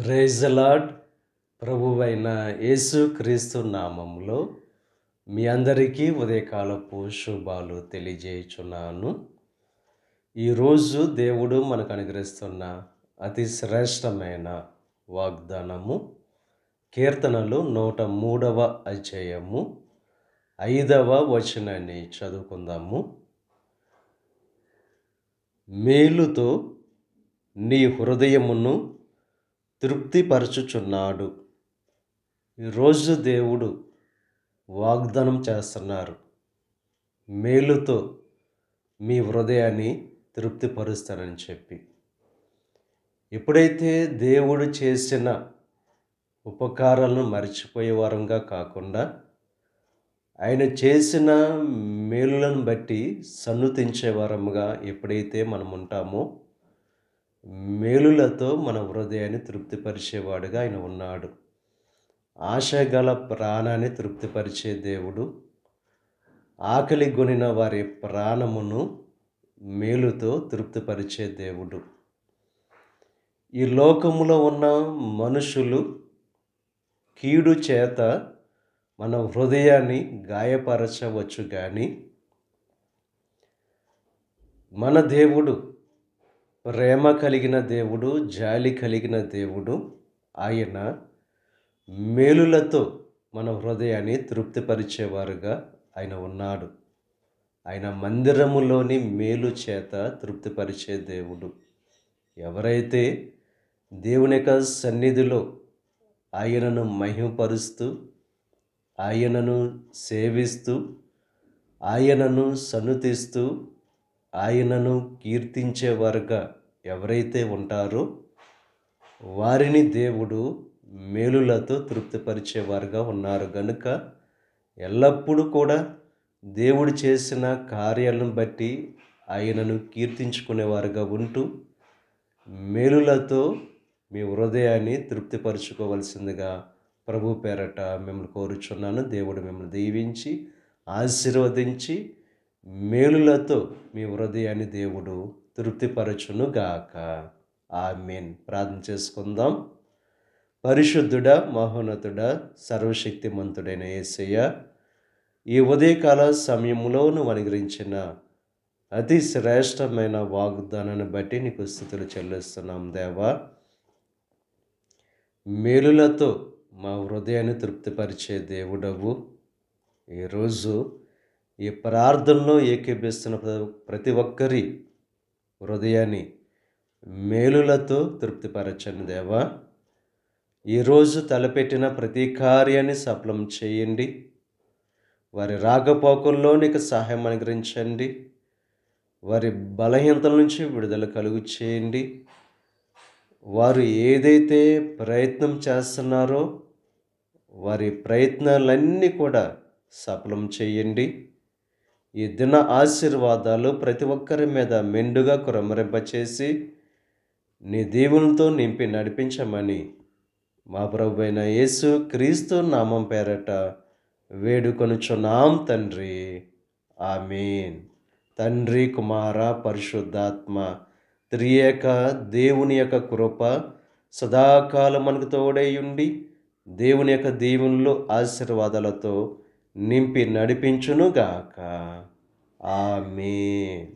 Praise the lord. ప్రభువైన యేసు క్రీస్తు నామంలో మీ అందరికీ ఉదయకాలపు శుభాలు తెలియజేయుచున్నాను. ఈరోజు దేవుడు మనకు అనుగ్రహిస్తున్న అతి శ్రేష్టమైన వాగ్దానము కీర్తనలు 103వ అధ్యాయము 5వ వచనాన్ని చదువుకుందాము. మేలుతో నీ హృదయమును తృప్తిపరచుచున్నాడు. ఈరోజు దేవుడు వాగ్దానం చేస్తున్నారు, మేలుతో మీ హృదయాన్ని తృప్తిపరుస్తానని చెప్పి. ఎప్పుడైతే దేవుడు చేసిన ఉపకారాలను మర్చిపోయే వారంగా కాకుండా ఆయన చేసిన మేలులను బట్టి సన్నుతించే వారముగా ఎప్పుడైతే మనం ఉంటామో, మేలులతో మన హృదయాన్ని తృప్తిపరిచేవాడుగా ఆయన ఉన్నాడు. ఆశ గల ప్రాణాన్ని తృప్తిపరిచే దేవుడు, ఆకలి గొనిన వారి ప్రాణమును మేలుతో తృప్తిపరిచే దేవుడు. ఈ లోకములో ఉన్న మనుషులు కీడు చేత మన హృదయాన్ని గాయపరచవచ్చు, కానీ మన దేవుడు ప్రేమ కలిగిన దేవుడు, జాలి కలిగిన దేవుడు. ఆయన మేలులతో మన హృదయాన్ని తృప్తిపరిచేవారుగా ఆయన ఉన్నాడు. ఆయన మందిరములోని మేలు చేత తృప్తిపరిచే దేవుడు. ఎవరైతే దేవుని యొక్క సన్నిధిలో ఆయనను మహిమపరుస్తూ, ఆయనను సేవిస్తూ, ఆయనను సన్నుతిస్తూ, ఆయనను కీర్తించేవారుగా ఎవరైతే ఉంటారో వారిని దేవుడు మేలులతో తృప్తిపరిచేవారుగా ఉన్నారు. గనుక ఎల్లప్పుడూ కూడా దేవుడు చేసిన కార్యాలను బట్టి ఆయనను కీర్తించుకునేవారుగా ఉంటూ మేలులతో మీ హృదయాన్ని తృప్తిపరచుకోవలసిందిగా ప్రభు పేరట మిమ్మల్ని కోరుచున్నాను. దేవుడు మిమ్మల్ని దీవించి ఆశీర్వదించి మేలులతో మీ హృదయాన్ని దేవుడు తృప్తిపరచునుగాక. ఆమేన్. ప్రార్థన చేసుకుందాం. పరిశుద్ధుడా, మహోన్నతుడా, సర్వశక్తిమంతుడైన యేసయ్య, ఈ ఉదయకాల సమయంలో నువ్వు అనుగ్రహించిన అతి శ్రేష్టమైన వాగ్దానాన్ని బట్టి నీకు స్తుతులు చెల్లిస్తున్నాం దేవా. మేలులతో మా హృదయాన్ని తృప్తిపరిచే దేవుడవు. ఈరోజు ఈ ప్రార్థనలో ఏకీభవిస్తున్న ప్రతి ఒక్కరి హృదయాన్ని మేలులతో తృప్తిపరచండి దేవా. ఈరోజు తలపెట్టిన ప్రతి కార్యాన్ని సఫలం చేయండి. వారి రాకపోకల్లో నీకు సహాయం అనుగ్రహించండి. వారి బలహీనతల నుంచి విడుదల కలుగు చేయండి. వారు ఏదైతే ప్రయత్నం చేస్తున్నారో వారి ప్రయత్నాలన్నీ కూడా సఫలం చేయండి. ఈ దిన ఆశీర్వాదాలు ప్రతి ఒక్కరి మీద మెండుగా కురమరింపచేసి నీ దీవులతో నింపి నడిపించమని మా ప్రభువైన యేసు క్రీస్తు నామం పేరట వేడుకొనుచున్నాం తండ్రి. ఆమేన్. తండ్రి, కుమార, పరిశుద్ధాత్మ త్రియేక దేవుని యొక్క కృప సదాకాలం మనకు తోడైయుండి దేవుని యొక్క దీవుల్లో ఆశీర్వాదాలతో నింపి నడిపించునుగాక. ఆమేన్.